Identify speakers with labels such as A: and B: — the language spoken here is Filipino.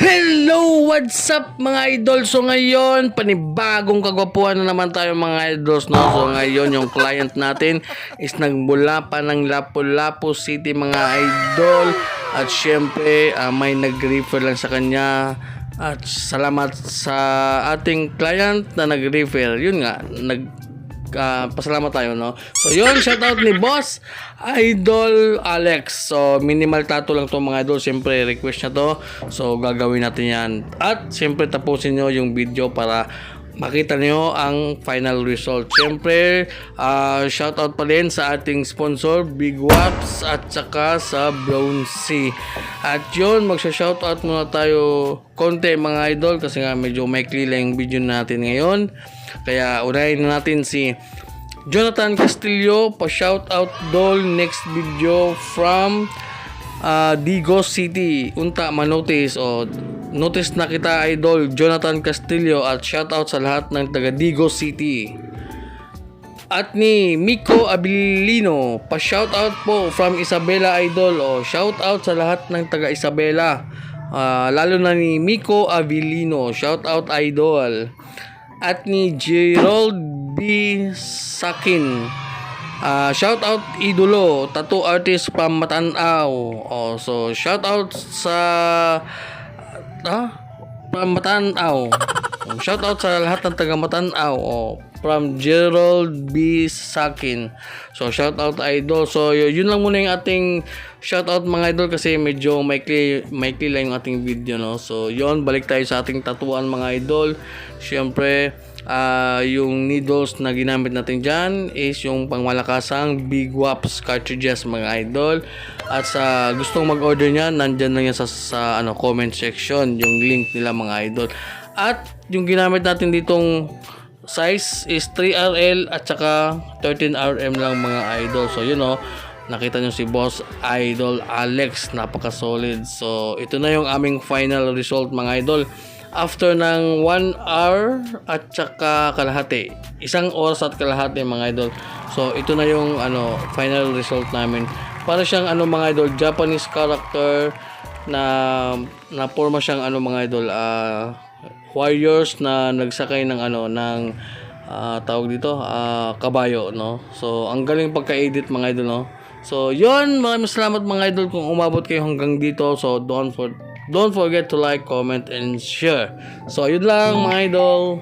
A: Hello! What's up mga idol? So ngayon, panibagong kagwapuhan na naman tayo mga idols, no? So ngayon, yung client natin is nagmula pa ng Lapu-Lapu City mga idol. At syempre, may nag-refer lang sa kanya. At salamat sa ating client na nag-refer. Yun nga, pasalamat tayo, no? So yun, shoutout ni Boss Idol Alex. So minimal tattoo lang to mga idol. Siyempre request na to, so gagawin natin yan. At siyempre tapusin nyo yung video para makita nyo ang final result. Siyempre shoutout pa din sa ating sponsor Big Waps at saka sa Brown Sea. At yun, magsha-shoutout muna tayo konti mga idol kasi nga medyo maikli lang yung video natin ngayon. Kaya unahin natin si Jonathan Castillo, pa-shoutout dol next video from Digos City. Unta manotice o notice na kita idol Jonathan Castillo at shoutout sa lahat ng taga Digos City. At ni Miko Abilino, pa-shoutout po from Isabela idol o shoutout sa lahat ng taga Isabela. Lalo na ni Miko Abilino, shoutout idol. At ni Gerald B. Sakin, shout out idolo, tattoo artist from Matanaw. So shout out sa from Matanaw. Shout out sa lahat ng taga Matanaw. From Gerald B. Sakin. So shout out idol. So yun lang muna yung ating shout out mga idol kasi medyo maikli lang yung ating video, no. So yun, balik tayo sa ating tatuan mga idol. Syempre yung needles na ginamit natin dyan is yung pangmalakasang Big Waps cartridges mga idol. At sa gustong mag-order niyan, nandyan lang yan sa comment section yung link nila mga idol. At yung ginamit natin ditong size is 3RL at saka 13RM lang mga idol. So yun nakita nyo si Boss Idol Alex, napaka solid. So ito na yung aming final result mga idol after ng 1 hour at saka kalahati, 1 oras at kalahati mga idol. So ito na yung final result namin. Para siyang mga idol, Japanese character na forma siyang mga idol, warriors na nagsakay ng tawag dito kabayo, no. So ang galing pagka-edit mga idol, no. So yun, maraming salamat mga idol kung umabot kayo hanggang dito. So don't forget to like, comment and share. So yun lang mga idol.